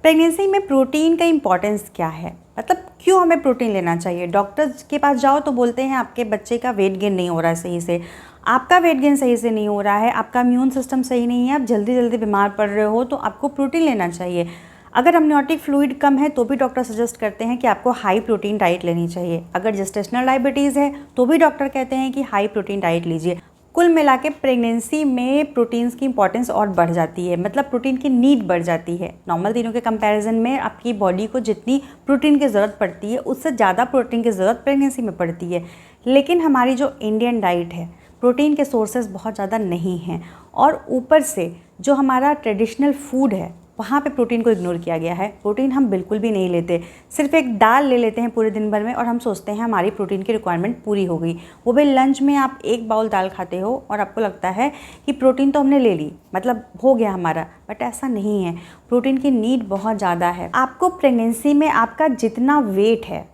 Pregnancy में protein का importance क्या है, मतलब क्यों हमें प्रोटीन लेना चाहिए। डॉक्टर्स के पास जाओ तो बोलते हैं आपके बच्चे का वेट गेन नहीं हो रहा है सही से, आपका वेट गेन सही से नहीं हो रहा है, आपका इम्यून सिस्टम सही नहीं है, आप जल्दी जल्दी बीमार पड़ रहे हो, तो आपको प्रोटीन लेना चाहिए। अगर अमनियोटिक फ्लूइड कम है तो भी डॉक्टर सजेस्ट करते हैं कि आपको हाई प्रोटीन डाइट लेनी चाहिए। अगर जेस्टेशनल डायबिटीज़ है तो भी डॉक्टर कहते हैं कि हाई प्रोटीन डाइट लीजिए। कुल मिला के प्रेगनेंसी में प्रोटीन्स की इंपॉर्टेंस और बढ़ जाती है, मतलब प्रोटीन की नीड बढ़ जाती है। नॉर्मल दिनों के कंपैरिजन में आपकी बॉडी को जितनी प्रोटीन की ज़रूरत पड़ती है उससे ज़्यादा प्रोटीन की ज़रूरत प्रेगनेंसी में पड़ती है। लेकिन हमारी जो इंडियन डाइट है, प्रोटीन के सोर्सेज बहुत ज़्यादा नहीं हैं, और ऊपर से जो हमारा ट्रेडिशनल फूड है वहाँ पे प्रोटीन को इग्नोर किया गया है। प्रोटीन हम बिल्कुल भी नहीं लेते, सिर्फ एक दाल ले लेते हैं पूरे दिन भर में और हम सोचते हैं हमारी प्रोटीन की रिक्वायरमेंट पूरी हो गई। वो भी लंच में आप एक बाउल दाल खाते हो और आपको लगता है कि प्रोटीन तो हमने ले ली, मतलब हो गया हमारा, बट ऐसा नहीं है। प्रोटीन की नीड बहुत ज़्यादा है। आपको प्रेगनेंसी में आपका जितना वेट है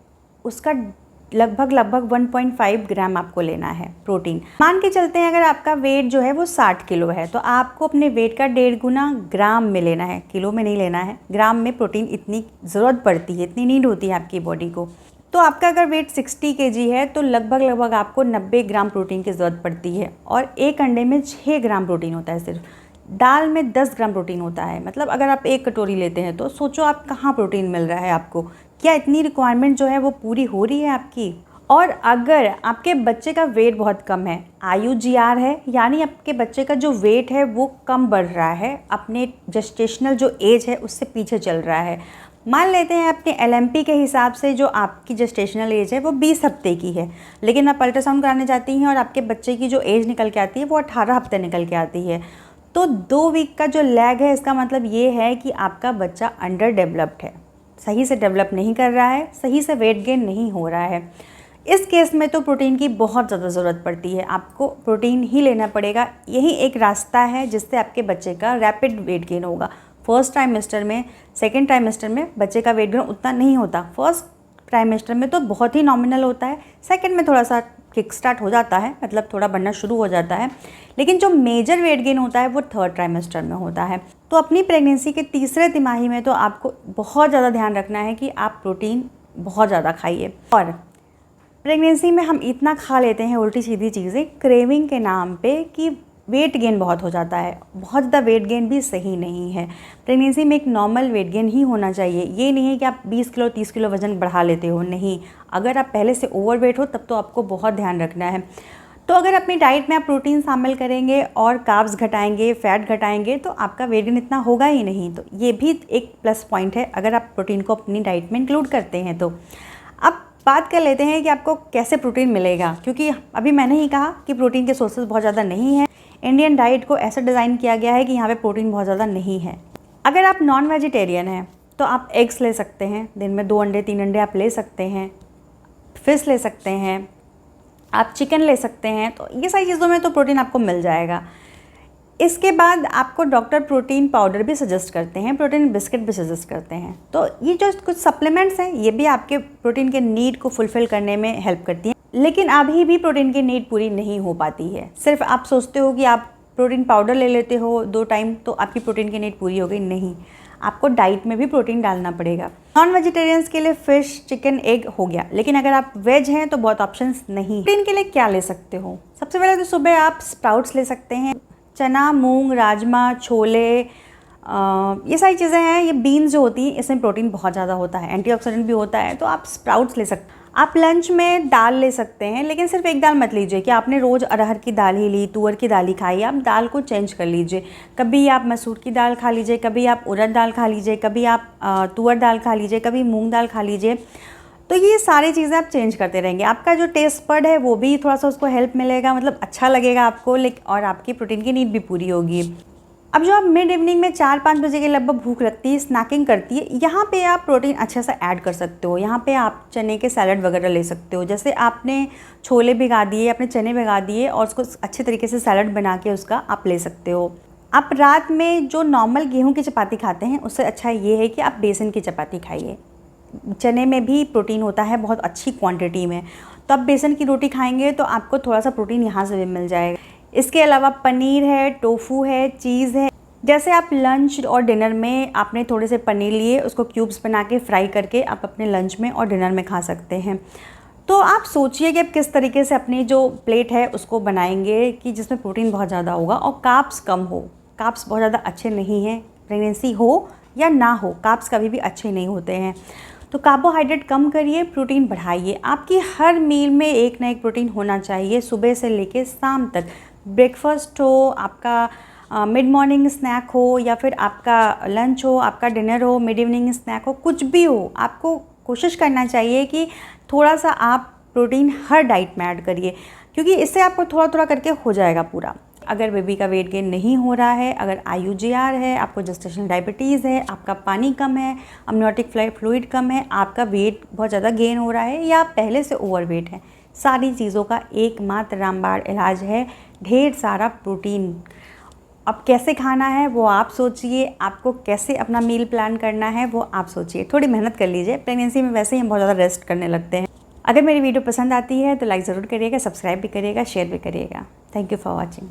उसका लगभग 1.5 ग्राम आपको लेना है प्रोटीन। मान के चलते हैं अगर आपका वेट जो है वो 60 किलो है तो आपको अपने वेट का 1.5 गुना ग्राम में लेना है, किलो में नहीं लेना है। ग्राम में प्रोटीन इतनी ज़रूरत पड़ती है, इतनी नीड होती है आपकी बॉडी को। तो आपका अगर वेट 60 kg है तो लगभग आपको 90 ग्राम प्रोटीन की ज़रूरत पड़ती है, और एक अंडे में 6 ग्राम प्रोटीन होता है, सिर्फ दाल में 10 ग्राम प्रोटीन होता है। मतलब अगर आप एक कटोरी लेते हैं तो सोचो आप कहाँ प्रोटीन मिल रहा है आपको, क्या इतनी रिक्वायरमेंट जो है वो पूरी हो रही है आपकी। और अगर आपके बच्चे का वेट बहुत कम है, IUGR है, यानी आपके बच्चे का जो वेट है वो कम बढ़ रहा है, अपने जेस्टेशनल जो एज है उससे पीछे चल रहा है। मान लेते हैं अपने LMP के हिसाब से जो आपकी जेस्टेशनल एज है वो 20 हफ्ते की है, लेकिन आप अल्ट्रासाउंड कराने जाती हैं और आपके बच्चे की जो एज निकल के आती है वो 18 हफ्ते निकल के आती है। तो 2 वीक का जो लैग है, इसका मतलब ये है कि आपका बच्चा अंडर डेवलप्ड है, सही से डेवलप नहीं कर रहा है, सही से वेट गेन नहीं हो रहा है। इस केस में तो प्रोटीन की बहुत ज़्यादा ज़रूरत पड़ती है, आपको प्रोटीन ही लेना पड़ेगा। यही एक रास्ता है जिससे आपके बच्चे का रैपिड वेट गेन होगा। फर्स्ट ट्राइमेस्टर में, सेकेंड ट्राइमेस्टर में बच्चे का वेट गेन उतना नहीं होता। फर्स्ट ट्राइमेस्टर में तो बहुत ही नॉमिनल होता है, सेकेंड में थोड़ा सा किक स्टार्ट हो जाता है, मतलब थोड़ा बढ़ना शुरू हो जाता है, लेकिन जो मेजर वेट गेन होता है वो थर्ड ट्राइमेस्टर में होता है। तो अपनी प्रेगनेंसी के तीसरे तिमाही में तो आपको बहुत ज़्यादा ध्यान रखना है कि आप प्रोटीन बहुत ज़्यादा खाइए। और प्रेगनेंसी में हम इतना खा लेते हैं उल्टी सीधी चीज़ें क्रेविंग के नाम पे कि वेट गेन बहुत हो जाता है। बहुत ज़्यादा वेट गेन भी सही नहीं है। प्रेगनेंसी में एक नॉर्मल वेट गेन ही होना चाहिए। ये नहीं है कि आप 20 किलो 30 किलो वज़न बढ़ा लेते हो, नहीं। अगर आप पहले से ओवरवेट हो तब तो आपको बहुत ध्यान रखना है। तो अगर अपनी डाइट में आप प्रोटीन शामिल करेंगे और कार्ब्स घटाएंगे, फैट घटाएंगे, तो आपका वेट गेन इतना होगा ही नहीं। तो ये भी एक प्लस पॉइंट है अगर आप प्रोटीन को अपनी डाइट में इंक्लूड करते हैं। तो अब बात कर लेते हैं कि आपको कैसे प्रोटीन मिलेगा, क्योंकि अभी मैंने ही कहा कि प्रोटीन के सोर्सेज बहुत ज़्यादा नहीं हैं। इंडियन डाइट को ऐसा डिज़ाइन किया गया है कि यहाँ पे प्रोटीन बहुत ज़्यादा नहीं है। अगर आप नॉन वेजिटेरियन हैं तो आप एग्स ले सकते हैं, दिन में 2 अंडे 3 अंडे आप ले सकते हैं। फिश ले सकते हैं, आप चिकन ले सकते हैं। तो ये सारी चीज़ों में तो प्रोटीन आपको मिल जाएगा। इसके बाद आपको डॉक्टर प्रोटीन पाउडर भी सजेस्ट करते हैं, प्रोटीन बिस्किट भी सजेस्ट करते हैं। तो ये जो कुछ सप्लीमेंट्स हैं ये भी आपके प्रोटीन के नीड को फुलफ़िल करने में हेल्प करती हैं, लेकिन अभी भी प्रोटीन की नीड पूरी नहीं हो पाती है। सिर्फ आप सोचते हो कि आप प्रोटीन पाउडर ले लेते हो 2 टाइम तो आपकी प्रोटीन की नीड पूरी हो गई, नहीं। आपको डाइट में भी प्रोटीन डालना पड़ेगा। नॉन वेजिटेरियंस के लिए फ़िश, चिकन, एग हो गया, लेकिन अगर आप वेज हैं तो बहुत ऑप्शंस नहीं। प्रोटीन के लिए क्या ले सकते हो? सबसे पहले तो सुबह आप स्प्राउट्स ले सकते हैं। चना, मूंग, राजमा, छोले, ये सारी चीज़ें हैं। ये बीन्स जो होती हैं इसमें प्रोटीन बहुत ज़्यादा होता है, एंटीऑक्सीडेंट भी होता है, तो आप स्प्राउट्स ले सकते हैं। आप लंच में दाल ले सकते हैं, लेकिन सिर्फ एक दाल मत लीजिए कि आपने रोज़ अरहर की दाल ही ली, तुअर की दाल ही खाई। आप दाल को चेंज कर लीजिए। कभी आप मसूर की दाल खा लीजिए, कभी आप उड़द दाल खा लीजिए, कभी आप तुअर दाल खा लीजिए, कभी मूंग दाल खा लीजिए। तो ये सारी चीज़ें आप चेंज करते रहेंगे। आपका जो टेस्ट बड है वो भी थोड़ा सा उसको हेल्प मिलेगा, मतलब अच्छा लगेगा आपको, और आपकी प्रोटीन की नीड भी पूरी होगी। अब जो आप मिड इवनिंग में 4-5 बजे के लगभग भूख लगती है, स्नैकिंग करती है, यहाँ पे आप प्रोटीन अच्छे से ऐड कर सकते हो। यहाँ पे आप चने के सैलड वगैरह ले सकते हो। जैसे आपने छोले भिगा दिए, अपने चने भिगा दिए और उसको अच्छे तरीके से सैलड बना के उसका आप ले सकते हो। आप रात में जो नॉर्मल गेहूँ की चपाती खाते हैं उससे अच्छा ये है कि आप बेसन की चपाती खाइए। चने में भी प्रोटीन होता है बहुत अच्छी क्वांटिटी में, तो आप बेसन की रोटी खाएंगे तो आपको थोड़ा सा प्रोटीन यहाँ से भी मिल जाएगा। इसके अलावा पनीर है, टोफू है, चीज़ है, जैसे आप लंच और डिनर में आपने थोड़े से पनीर लिए, उसको क्यूब्स बना के फ्राई करके आप अपने लंच में और डिनर में खा सकते हैं। तो आप सोचिए कि आप किस तरीके से अपनी जो प्लेट है उसको बनाएंगे कि जिसमें प्रोटीन बहुत ज़्यादा होगा और कार्ब्स कम हो। कार्ब्स बहुत ज़्यादा अच्छे नहीं हैं, प्रेगनेंसी हो या ना हो, कार्ब्स कभी भी अच्छे नहीं होते हैं। तो कार्बोहाइड्रेट कम करिए, प्रोटीन बढ़ाइए। आपकी हर मील में एक ना एक प्रोटीन होना चाहिए, सुबह से लेके शाम तक। ब्रेकफास्ट हो, आपका मिड मॉर्निंग स्नैक हो, या फिर आपका लंच हो, आपका डिनर हो, मिड इवनिंग स्नैक हो, कुछ भी हो, आपको कोशिश करना चाहिए कि थोड़ा सा आप प्रोटीन हर डाइट में ऐड करिए, क्योंकि इससे आपको थोड़ा थोड़ा करके हो जाएगा पूरा। अगर बेबी का वेट गेन नहीं हो रहा है, अगर IUGR है, आपको जेस्टेशनल डायबिटीज़ है, आपका पानी कम है, अमनियोटिक फ्लूइड कम है, आपका वेट बहुत ज़्यादा गेन हो रहा है, या आप पहले से ओवरवेट है, सारी चीज़ों का एकमात्र रामबाण इलाज है ढेर सारा प्रोटीन। अब कैसे खाना है वो आप सोचिए, आपको कैसे अपना मील प्लान करना है वो आप सोचिए। थोड़ी मेहनत कर लीजिए, प्रेगनेंसी में वैसे ही हम बहुत ज़्यादा रेस्ट करने लगते हैं। अगर मेरी वीडियो पसंद आती है तो लाइक ज़रूर करिएगा, सब्सक्राइब भी करिएगा, शेयर भी करिएगा। Thank you for watching.